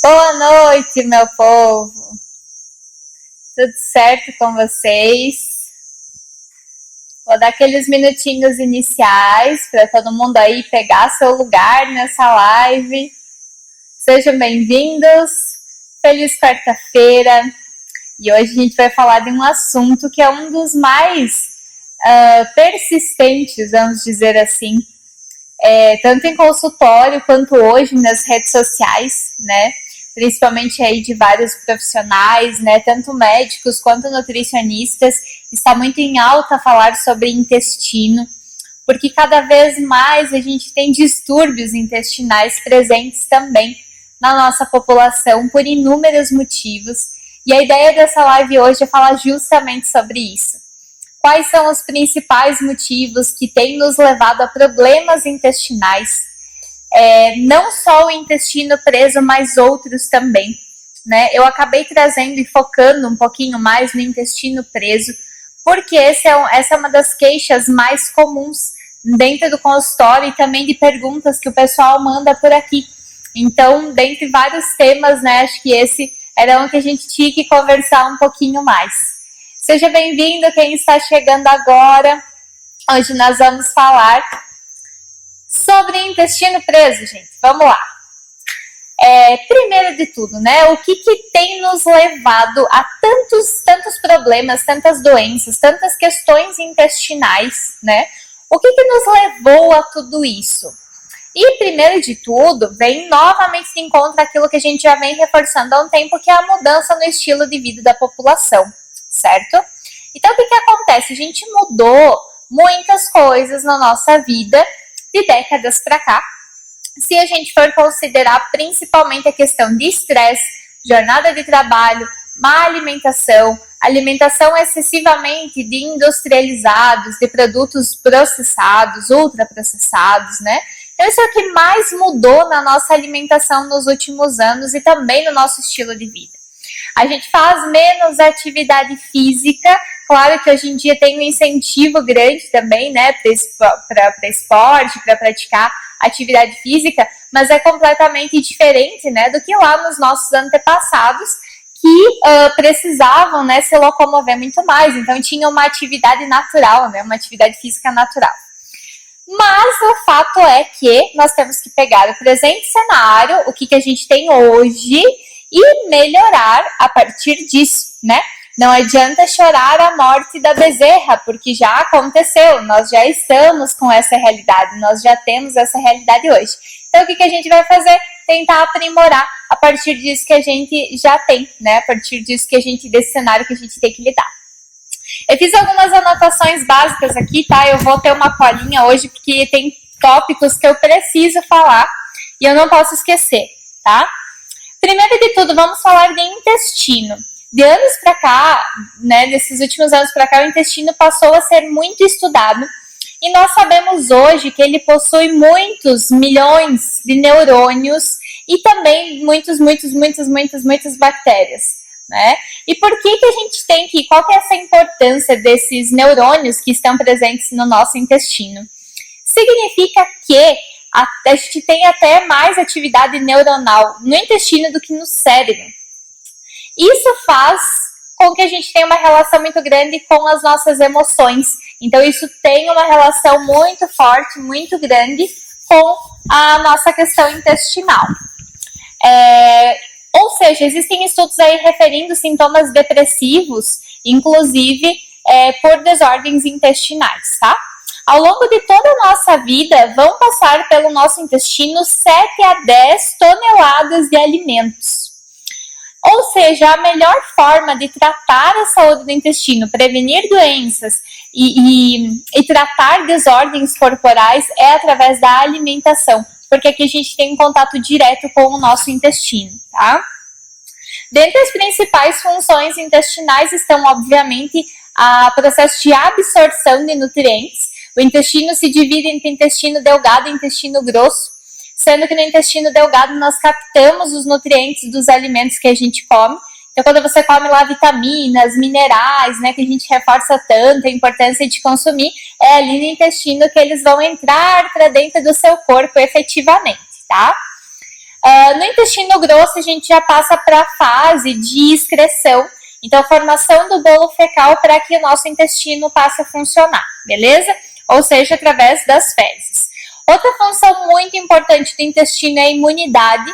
Boa noite, meu povo. Tudo certo com vocês? Vou dar aqueles minutinhos iniciais para todo mundo aí pegar seu lugar nessa live. Sejam bem-vindos. Feliz quarta-feira. E hoje a gente vai falar de um assunto que é um dos mais persistentes, vamos dizer assim, tanto em consultório quanto hoje nas redes sociais, né? Principalmente aí de vários profissionais, né? Tanto médicos quanto nutricionistas. Está muito em alta falar sobre intestino, porque cada vez mais a gente tem distúrbios intestinais presentes também na nossa população por inúmeros motivos. E a ideia dessa live hoje é falar justamente sobre isso. Quais são os principais motivos que têm nos levado a problemas intestinais? Não só o intestino preso, mas outros também, né? Eu acabei trazendo e focando um pouquinho mais no intestino preso, porque essa é uma das queixas mais comuns dentro do consultório e também de perguntas que o pessoal manda por aqui. Então, dentre vários temas, né, acho que esse era um que a gente tinha que conversar um pouquinho mais. Seja bem-vindo quem está chegando agora. Hoje nós vamos falar sobre intestino preso, gente. Vamos lá. Primeiro de tudo, né? O que tem nos levado a tantos problemas, tantas doenças, tantas questões intestinais, né? O que nos levou a tudo isso? E primeiro de tudo, vem novamente de encontro aquilo que a gente já vem reforçando há um tempo, que é a mudança no estilo de vida da população, certo? Então, o que acontece? A gente mudou muitas coisas na nossa vida de décadas para cá. Se a gente for considerar principalmente a questão de estresse, jornada de trabalho, má alimentação, alimentação excessivamente de industrializados, de produtos processados, ultraprocessados, né? Então, isso é o que mais mudou na nossa alimentação nos últimos anos e também no nosso estilo de vida. A gente faz menos atividade física. Claro que hoje em dia tem um incentivo grande também, né, para esporte, para praticar atividade física, mas é completamente diferente, né, do que lá nos nossos antepassados, que precisavam, né, se locomover muito mais. Então, tinha uma atividade natural, né, uma atividade física natural. Mas o fato é que nós temos que pegar o presente cenário, o que a gente tem hoje, e melhorar a partir disso, né? Não adianta chorar a morte da bezerra, porque já aconteceu, nós já estamos com essa realidade, nós já temos essa realidade hoje. Então, o que a gente vai fazer? Tentar aprimorar a partir disso que a gente já tem, né? A partir disso desse cenário que a gente tem que lidar. Eu fiz algumas anotações básicas aqui, tá? Eu vou ter uma colinha hoje, porque tem tópicos que eu preciso falar e eu não posso esquecer, tá? Primeiro de tudo, vamos falar de intestino. De anos para cá, né, desses últimos anos para cá, o intestino passou a ser muito estudado e nós sabemos hoje que ele possui muitos milhões de neurônios e também muitas bactérias, né? E por que a gente tem qual que é essa importância desses neurônios que estão presentes no nosso intestino? Significa que a gente tem até mais atividade neuronal no intestino do que no cérebro. Isso faz com que a gente tenha uma relação muito grande com as nossas emoções. Então, isso tem uma relação muito forte, muito grande com a nossa questão intestinal. Ou seja, existem estudos aí referindo sintomas depressivos, inclusive por desordens intestinais, tá? Ao longo de toda a nossa vida, vão passar pelo nosso intestino 7 a 10 toneladas de alimentos. Ou seja, a melhor forma de tratar a saúde do intestino, prevenir doenças e tratar desordens corporais é através da alimentação, porque aqui a gente tem um contato direto com o nosso intestino, tá? Dentre as principais funções intestinais estão, obviamente, o processo de absorção de nutrientes. O intestino se divide entre intestino delgado e intestino grosso, sendo que no intestino delgado nós captamos os nutrientes dos alimentos que a gente come. Então, quando você come lá vitaminas, minerais, né, que a gente reforça tanto a importância de consumir, é ali no intestino que eles vão entrar para dentro do seu corpo efetivamente, tá? No intestino grosso, a gente já passa para a fase de excreção. Então, formação do bolo fecal para que o nosso intestino passe a funcionar, beleza? Ou seja, através das fezes. Outra função muito importante do intestino é a imunidade.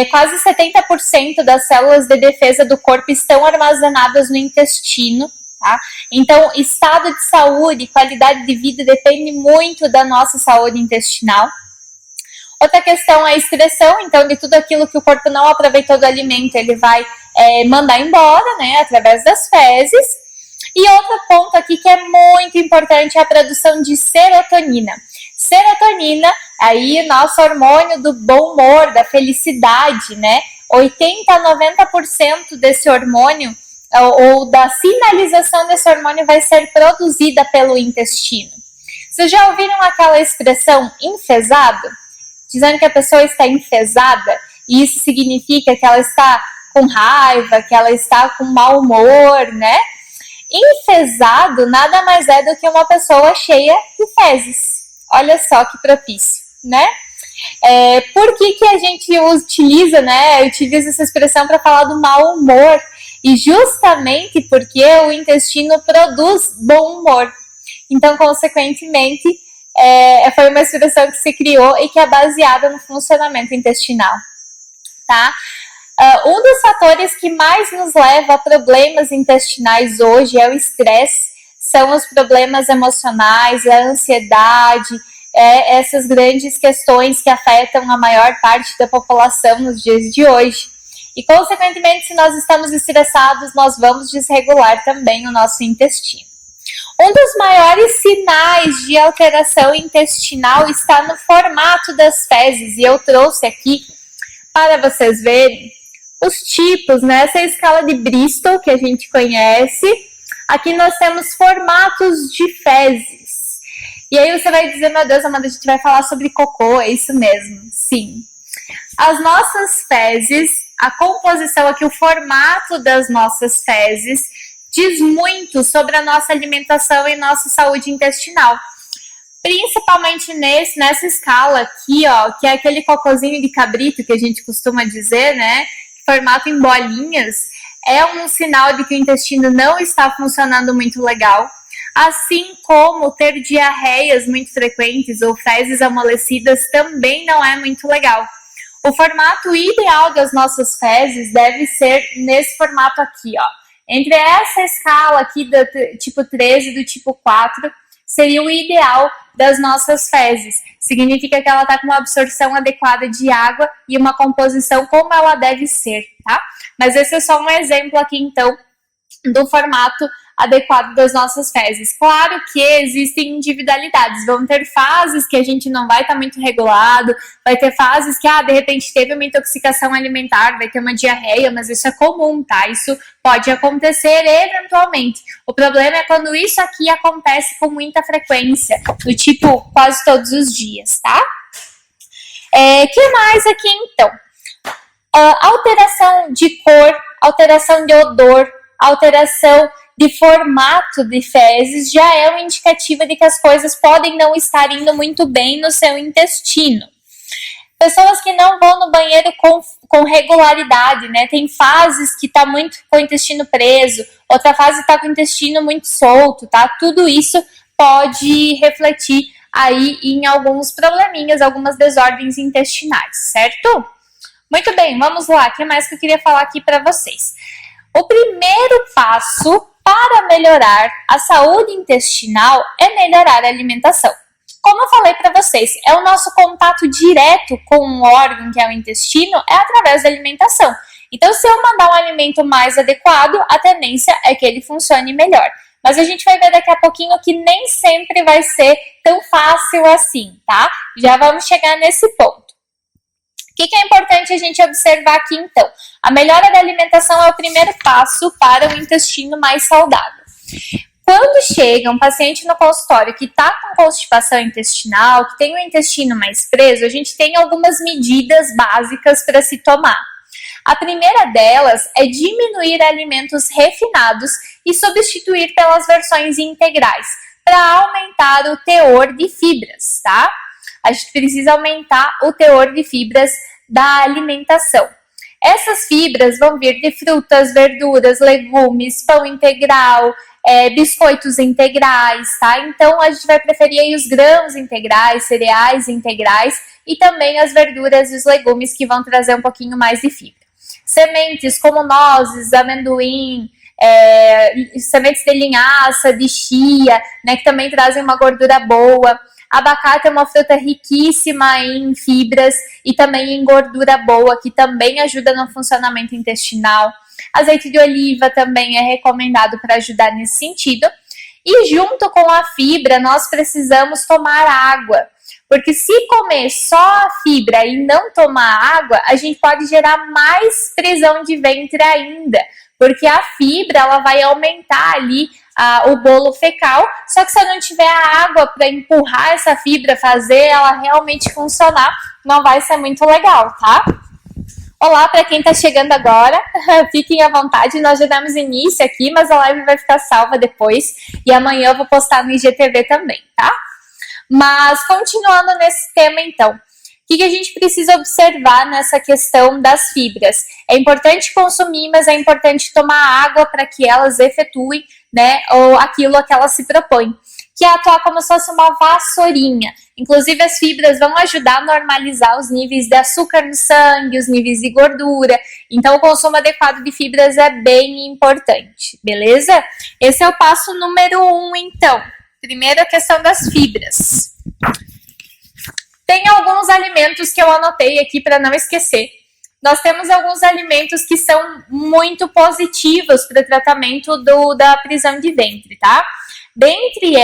Quase 70% das células de defesa do corpo estão armazenadas no intestino, tá? Então, estado de saúde, qualidade de vida depende muito da nossa saúde intestinal. Outra questão é a excreção, então de tudo aquilo que o corpo não aproveitou do alimento, ele vai mandar embora, né, através das fezes. E outro ponto aqui que é muito importante é a produção de serotonina. Serotonina, aí o nosso hormônio do bom humor, da felicidade, né? 80 a 90% desse hormônio, ou da sinalização desse hormônio, vai ser produzida pelo intestino. Vocês já ouviram aquela expressão enfesado? Dizendo que a pessoa está enfesada, e isso significa que ela está com raiva, que ela está com mau humor, né? Enfesado nada mais é do que uma pessoa cheia de fezes. Olha só que propício, né? Por que a gente utiliza essa expressão para falar do mau humor? E justamente porque o intestino produz bom humor. Então, consequentemente, foi uma expressão que se criou e que é baseada no funcionamento intestinal, tá? Um dos fatores que mais nos leva a problemas intestinais hoje é o estresse, são os problemas emocionais, a ansiedade, essas grandes questões que afetam a maior parte da população nos dias de hoje. E, consequentemente, se nós estamos estressados, nós vamos desregular também o nosso intestino. Um dos maiores sinais de alteração intestinal está no formato das fezes, e eu trouxe aqui para vocês verem os tipos, né? Essa é a escala de Bristol que a gente conhece. Aqui nós temos formatos de fezes. E aí você vai dizer, meu Deus, Amanda, a gente vai falar sobre cocô, é isso mesmo? Sim. As nossas fezes, a composição aqui, o formato das nossas fezes, diz muito sobre a nossa alimentação e nossa saúde intestinal. Principalmente nessa escala aqui, ó, que é aquele cocôzinho de cabrito que a gente costuma dizer, né? Formato em bolinhas, é um sinal de que o intestino não está funcionando muito legal. Assim como ter diarreias muito frequentes ou fezes amolecidas também não é muito legal. O formato ideal das nossas fezes deve ser nesse formato aqui, ó. Entre essa escala aqui do tipo 13 e do tipo 4, seria o ideal das nossas fezes. Significa que ela está com uma absorção adequada de água e uma composição como ela deve ser, tá? Mas esse é só um exemplo aqui, então, do formato adequado das nossas fezes. Claro que existem individualidades, vão ter fases que a gente não vai estar muito regulado, vai ter fases que, de repente teve uma intoxicação alimentar, vai ter uma diarreia, mas isso é comum, tá? Isso pode acontecer eventualmente. O problema é quando isso aqui acontece com muita frequência, do tipo quase todos os dias, tá? Que mais aqui, então? Alteração de cor, alteração de odor, alteração de formato de fezes já é uma indicativa de que as coisas podem não estar indo muito bem no seu intestino. Pessoas que não vão no banheiro com regularidade, né? Tem fases que tá muito com o intestino preso, outra fase tá com o intestino muito solto, tá? Tudo isso pode refletir aí em alguns probleminhas, algumas desordens intestinais, certo? Muito bem, vamos lá. O que mais que eu queria falar aqui para vocês? O primeiro passo para melhorar a saúde intestinal é melhorar a alimentação. Como eu falei para vocês, é o nosso contato direto com um órgão que é o intestino, é através da alimentação. Então, se eu mandar um alimento mais adequado, a tendência é que ele funcione melhor. Mas a gente vai ver daqui a pouquinho que nem sempre vai ser tão fácil assim, tá? Já vamos chegar nesse ponto. O que é importante a gente observar aqui, então? A melhora da alimentação é o primeiro passo para um intestino mais saudável. Quando chega um paciente no consultório que está com constipação intestinal, que tem o intestino mais preso, a gente tem algumas medidas básicas para se tomar. A primeira delas é diminuir alimentos refinados e substituir pelas versões integrais, para aumentar o teor de fibras, tá? A gente precisa aumentar o teor de fibras da alimentação. Essas fibras vão vir de frutas, verduras, legumes, pão integral, biscoitos integrais, tá? Então a gente vai preferir aí os grãos integrais, cereais integrais e também as verduras e os legumes que vão trazer um pouquinho mais de fibra. Sementes como nozes, amendoim, sementes de linhaça, de chia, né, que também trazem uma gordura boa. Abacate é uma fruta riquíssima em fibras e também em gordura boa, que também ajuda no funcionamento intestinal. Azeite de oliva também é recomendado para ajudar nesse sentido. E junto com a fibra, nós precisamos tomar água. Porque se comer só a fibra e não tomar água, a gente pode gerar mais prisão de ventre ainda. Porque a fibra, ela vai aumentar ali o bolo fecal, só que se eu não tiver a água para empurrar essa fibra, fazer ela realmente funcionar, não vai ser muito legal, tá? Olá para quem está chegando agora, fiquem à vontade, nós já damos início aqui, mas a live vai ficar salva depois e amanhã eu vou postar no IGTV também, tá? Mas continuando nesse tema então, o que a gente precisa observar nessa questão das fibras? É importante consumir, mas é importante tomar água para que elas efetuem, né, ou aquilo a que elas se propõem, que é atuar como se fosse uma vassourinha. Inclusive as fibras vão ajudar a normalizar os níveis de açúcar no sangue, os níveis de gordura, então o consumo adequado de fibras é bem importante, beleza? Esse é o passo número 1, então. Primeira questão das fibras. Tem alguns alimentos que eu anotei aqui para não esquecer. Nós temos alguns alimentos que são muito positivos para o tratamento da prisão de ventre, tá? Dentre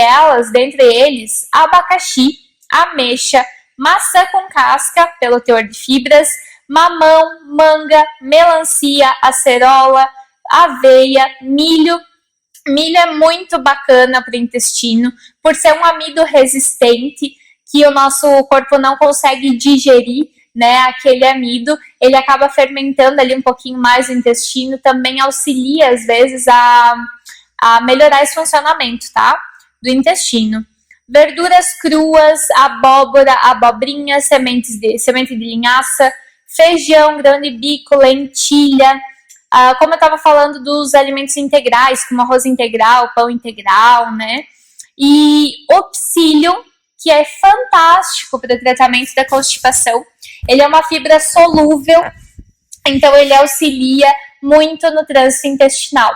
eles, abacaxi, ameixa, maçã com casca, pelo teor de fibras, mamão, manga, melancia, acerola, aveia, milho. Milho é muito bacana para o intestino, por ser um amido resistente, que o nosso corpo não consegue digerir, né, aquele amido, ele acaba fermentando ali um pouquinho mais o intestino, também auxilia às vezes a melhorar esse funcionamento, tá, do intestino. Verduras cruas, abóbora, abobrinha, semente de linhaça, feijão, grão de bico, lentilha, como eu estava falando dos alimentos integrais, como arroz integral, pão integral, né, e o psyllium, que é fantástico para o tratamento da constipação. Ele é uma fibra solúvel, então ele auxilia muito no trânsito intestinal.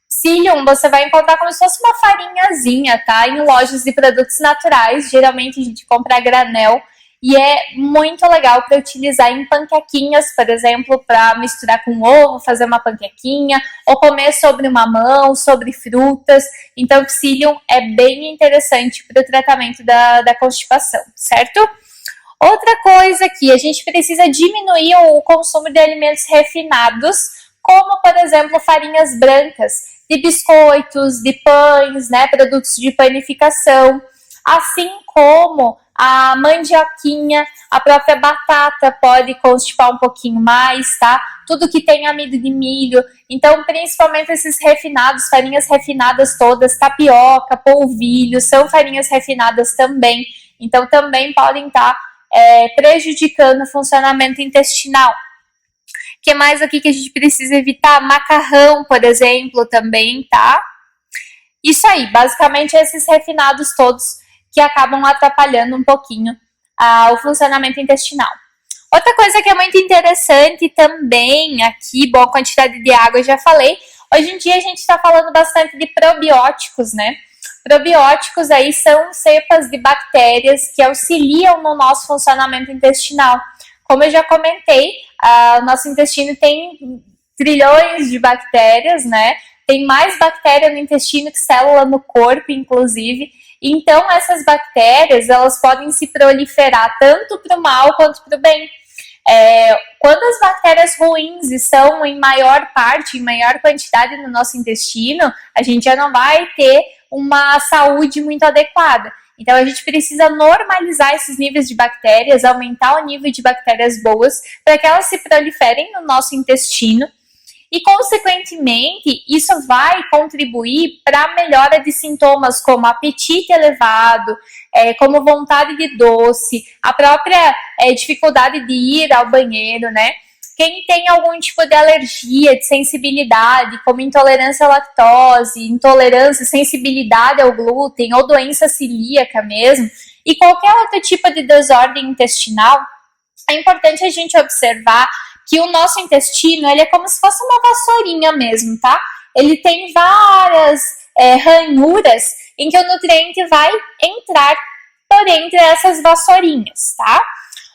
Psyllium você vai encontrar como se fosse uma farinhazinha, tá? Em lojas de produtos naturais, geralmente a gente compra a granel, e é muito legal para utilizar em panquequinhas, por exemplo, para misturar com ovo, fazer uma panquequinha, ou comer sobre mamão, sobre frutas. Então, o psyllium é bem interessante para o tratamento da constipação, certo? Outra coisa aqui, a gente precisa diminuir o consumo de alimentos refinados, como, por exemplo, farinhas brancas, de biscoitos, de pães, né, produtos de panificação, assim como a mandioquinha, a própria batata pode constipar um pouquinho mais, tá? Tudo que tem amido de milho, então principalmente esses refinados, farinhas refinadas todas, tapioca, polvilho, são farinhas refinadas também, então também podem estar prejudicando o funcionamento intestinal. O que mais aqui que a gente precisa evitar? Macarrão, por exemplo, também, tá? Isso aí, basicamente esses refinados todos que acabam atrapalhando um pouquinho o funcionamento intestinal. Outra coisa que é muito interessante também aqui, bom, a quantidade de água eu já falei, hoje em dia a gente está falando bastante de probióticos, né? Probióticos aí são cepas de bactérias que auxiliam no nosso funcionamento intestinal. Como eu já comentei, o nosso intestino tem trilhões de bactérias, né? Tem mais bactéria no intestino que célula no corpo, inclusive. Então, essas bactérias, elas podem se proliferar tanto para o mal quanto para o bem. Quando as bactérias ruins estão em maior parte, em maior quantidade no nosso intestino, a gente já não vai ter uma saúde muito adequada. Então, a gente precisa normalizar esses níveis de bactérias, aumentar o nível de bactérias boas, para que elas se proliferem no nosso intestino e, consequentemente, isso vai contribuir para a melhora de sintomas como apetite elevado, como vontade de doce, a própria dificuldade de ir ao banheiro, né? Quem tem algum tipo de alergia, de sensibilidade, como intolerância à lactose, intolerância, sensibilidade ao glúten ou doença celíaca mesmo, e qualquer outro tipo de desordem intestinal, é importante a gente observar que o nosso intestino, ele é como se fosse uma vassourinha mesmo, tá? Ele tem várias ranhuras em que o nutriente vai entrar por entre essas vassourinhas, tá?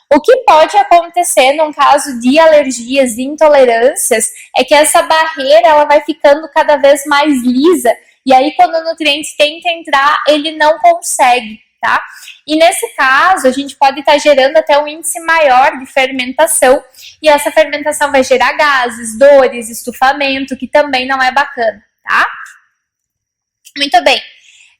O que pode acontecer num caso de alergias e intolerâncias é que essa barreira ela vai ficando cada vez mais lisa e aí quando o nutriente tenta entrar, ele não consegue, tá? E nesse caso, a gente pode estar gerando até um índice maior de fermentação e essa fermentação vai gerar gases, dores, estufamento, que também não é bacana, tá? Muito bem.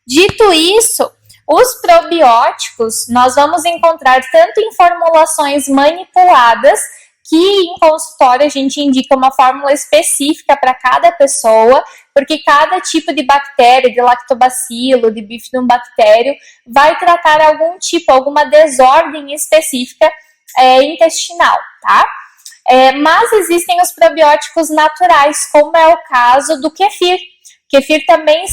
Dito isso, os probióticos nós vamos encontrar tanto em formulações manipuladas, que em consultório a gente indica uma fórmula específica para cada pessoa, porque cada tipo de bactéria, de lactobacilo, de bifidobactério, vai tratar alguma desordem específica intestinal, tá? Mas existem os probióticos naturais, como é o caso do kefir. Kefir também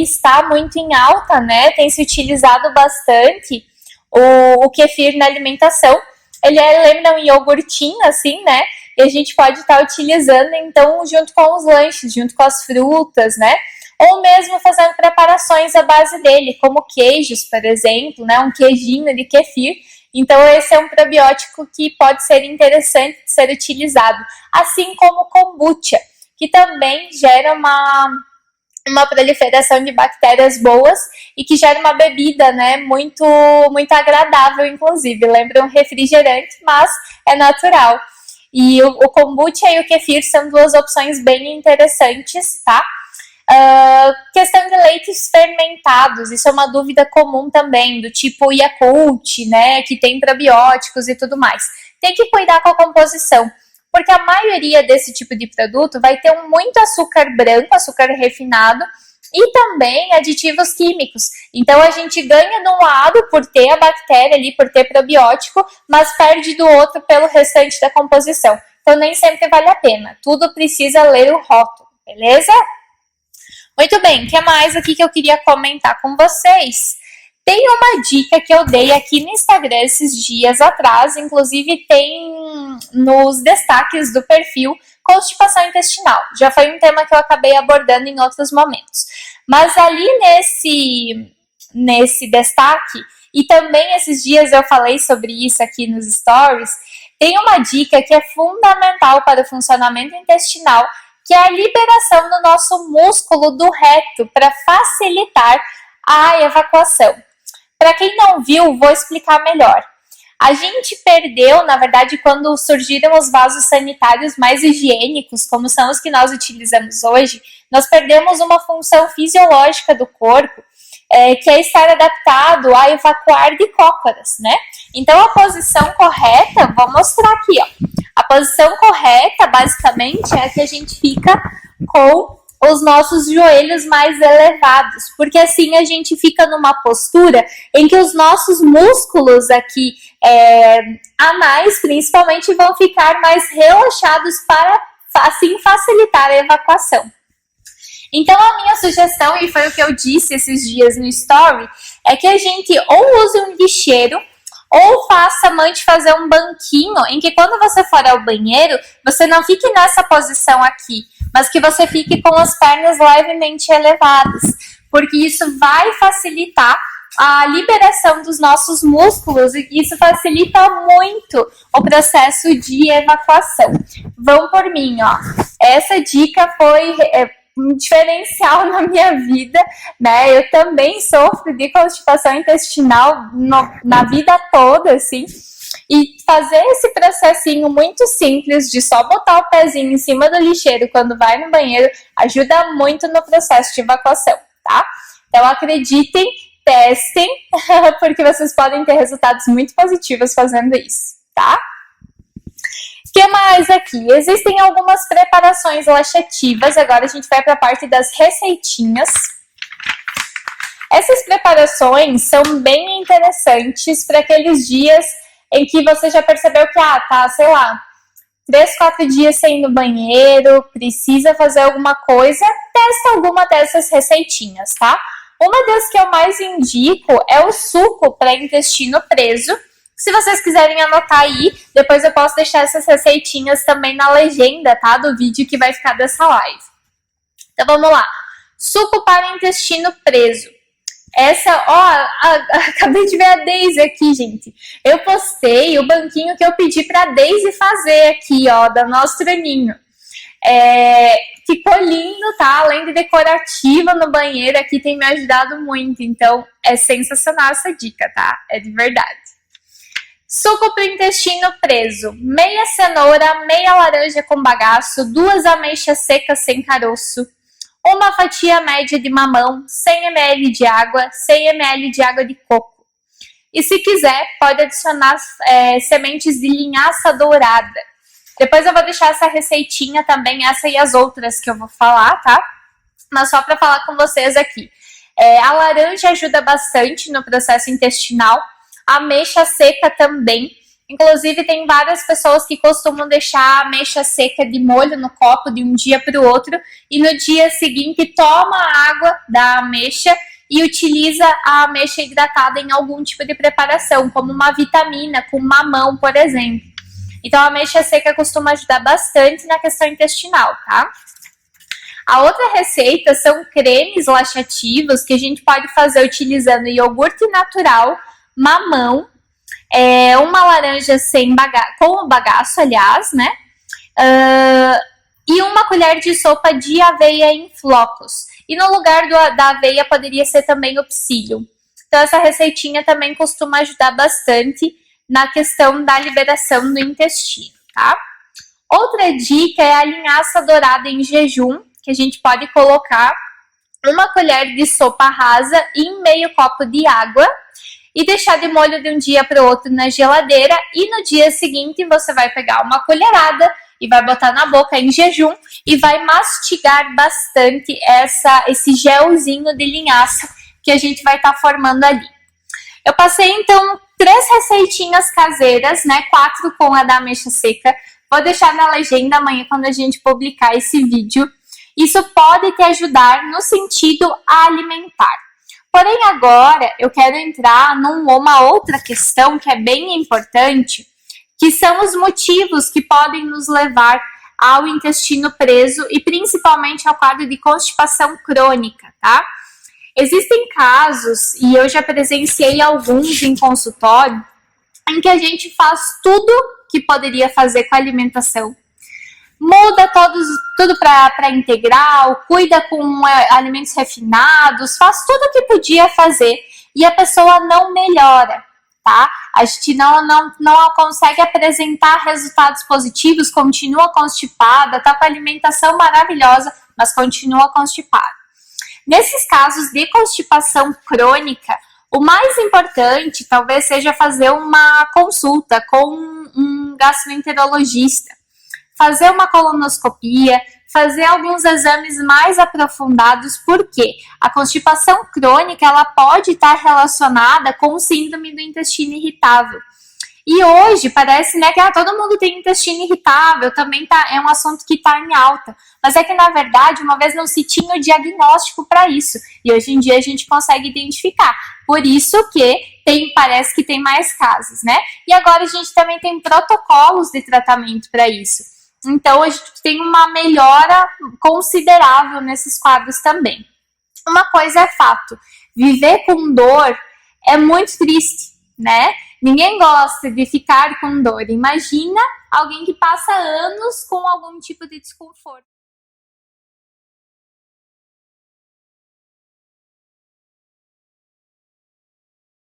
está muito em alta, né? Tem se utilizado bastante o kefir na alimentação. Ele lembra um iogurtinho, assim, né? E a gente pode estar utilizando, então, junto com os lanches, junto com as frutas, né? Ou mesmo fazendo preparações à base dele, como queijos, por exemplo, né? Um queijinho de kefir. Então, esse é um probiótico que pode ser interessante de ser utilizado. Assim como o kombucha, que também gera uma proliferação de bactérias boas e que gera uma bebida, né, muito agradável, inclusive. Lembra um refrigerante, mas é natural. E o kombucha e o kefir são duas opções bem interessantes, tá? Questão de leites fermentados, isso é uma dúvida comum também, do tipo Yakult, né, que tem probióticos e tudo mais. Tem que cuidar com a composição, porque a maioria desse tipo de produto vai ter muito açúcar branco, açúcar refinado, e também aditivos químicos. Então, a gente ganha de um lado por ter a bactéria ali, por ter probiótico, mas perde do outro pelo restante da composição. Então, nem sempre vale a pena. Tudo precisa ler o rótulo, beleza? Muito bem, o que mais aqui que eu queria comentar com vocês? Tem uma dica que eu dei aqui no Instagram esses dias atrás, inclusive tem nos destaques do perfil, constipação intestinal. Já foi um tema que eu acabei abordando em outros momentos. Mas ali nesse destaque, e também esses dias eu falei sobre isso aqui nos stories, tem uma dica que é fundamental para o funcionamento intestinal, que é a liberação do nosso músculo do reto para facilitar a evacuação. Para quem não viu, vou explicar melhor. A gente perdeu, na verdade, quando surgiram os vasos sanitários mais higiênicos, como são os que nós utilizamos hoje, nós perdemos uma função fisiológica do corpo, que é estar adaptado a evacuar de cócoras, né? Então, a posição correta, vou mostrar aqui, ó. A posição correta, basicamente, é a que a gente fica com os nossos joelhos mais elevados, porque assim a gente fica numa postura em que os nossos músculos aqui anais, principalmente, vão ficar mais relaxados para, assim, facilitar a evacuação. Então, a minha sugestão, e foi o que eu disse esses dias no story, é que a gente ou use um lixeiro, ou mande fazer um banquinho em que quando você for ao banheiro, você não fique nessa posição aqui, mas que você fique com as pernas levemente elevadas, porque isso vai facilitar a liberação dos nossos músculos e isso facilita muito o processo de evacuação. Vão por mim, ó. Essa dica foi um diferencial na minha vida, né? Eu também sofro de constipação intestinal na vida toda, assim. E fazer esse processinho muito simples de só botar o pezinho em cima do lixeiro quando vai no banheiro ajuda muito no processo de evacuação, tá? Então acreditem, testem, porque vocês podem ter resultados muito positivos fazendo isso, tá? que mais aqui? Existem algumas preparações laxativas. Agora a gente vai para a parte das receitinhas. Essas preparações são bem interessantes para aqueles dias em que você já percebeu que, tá, sei lá, 3, 4 dias sem ir no banheiro, precisa fazer alguma coisa, testa alguma dessas receitinhas, tá? Uma das que eu mais indico é o suco para intestino preso. Se vocês quiserem anotar aí, depois eu posso deixar essas receitinhas também na legenda, tá? Do vídeo que vai ficar dessa live. Então vamos lá. Suco para intestino preso. Essa, acabei de ver a Daisy aqui, gente. Eu postei o banquinho que eu pedi pra Daisy fazer aqui, da nosso treninho. Ficou lindo, tá? Além de decorativa no banheiro, aqui tem me ajudado muito. Então, é sensacional essa dica, tá? É de verdade. Suco para intestino preso. Meia cenoura, meia laranja com bagaço, 2 ameixas secas sem caroço, uma fatia média de mamão, 100 ml de água, 100 ml de água de coco. E se quiser, pode adicionar sementes de linhaça dourada. Depois eu vou deixar essa receitinha também, essa e as outras que eu vou falar, tá? Mas só para falar com vocês aqui. A laranja ajuda bastante no processo intestinal, a ameixa seca também. Inclusive, tem várias pessoas que costumam deixar a ameixa seca de molho no copo de um dia para o outro e no dia seguinte toma a água da ameixa e utiliza a ameixa hidratada em algum tipo de preparação, como uma vitamina com mamão, por exemplo. Então, a ameixa seca costuma ajudar bastante na questão intestinal, tá? A outra receita são cremes laxativos que a gente pode fazer utilizando iogurte natural, mamão, uma laranja com o bagaço, aliás, né? E uma colher de sopa de aveia em flocos. E no lugar da aveia poderia ser também o psyllium. Então essa receitinha também costuma ajudar bastante na questão da liberação do intestino, tá? Outra dica é a linhaça dourada em jejum, que a gente pode colocar uma colher de sopa rasa em meio copo de água e deixar de molho de um dia para o outro na geladeira, e no dia seguinte você vai pegar uma colherada e vai botar na boca em jejum e vai mastigar bastante esse gelzinho de linhaça que a gente vai estar formando ali. Eu passei então 3 receitinhas caseiras, né? 4 com a da ameixa seca. Vou deixar na legenda amanhã quando a gente publicar esse vídeo. Isso pode te ajudar no sentido alimentar. Porém, agora eu quero entrar numa outra questão que é bem importante, que são os motivos que podem nos levar ao intestino preso e principalmente ao quadro de constipação crônica, tá? Existem casos, e eu já presenciei alguns em consultório, em que a gente faz tudo que poderia fazer com a alimentação. Muda tudo para integral, cuida com alimentos refinados, faz tudo o que podia fazer e a pessoa não melhora, tá? A gente não consegue apresentar resultados positivos, continua constipada, tá com a alimentação maravilhosa, mas continua constipada. Nesses casos de constipação crônica, o mais importante talvez seja fazer uma consulta com um gastroenterologista, fazer uma colonoscopia, fazer alguns exames mais aprofundados, porque a constipação crônica ela pode estar relacionada com o síndrome do intestino irritável. E hoje parece, né, que todo mundo tem intestino irritável, também é um assunto que está em alta. Mas é que, na verdade, uma vez não se tinha o diagnóstico para isso. E hoje em dia a gente consegue identificar. Por isso que parece que tem mais casos, né? E agora a gente também tem protocolos de tratamento para isso. Então, a gente tem uma melhora considerável nesses quadros também. Uma coisa é fato, viver com dor é muito triste, né? Ninguém gosta de ficar com dor. Imagina alguém que passa anos com algum tipo de desconforto.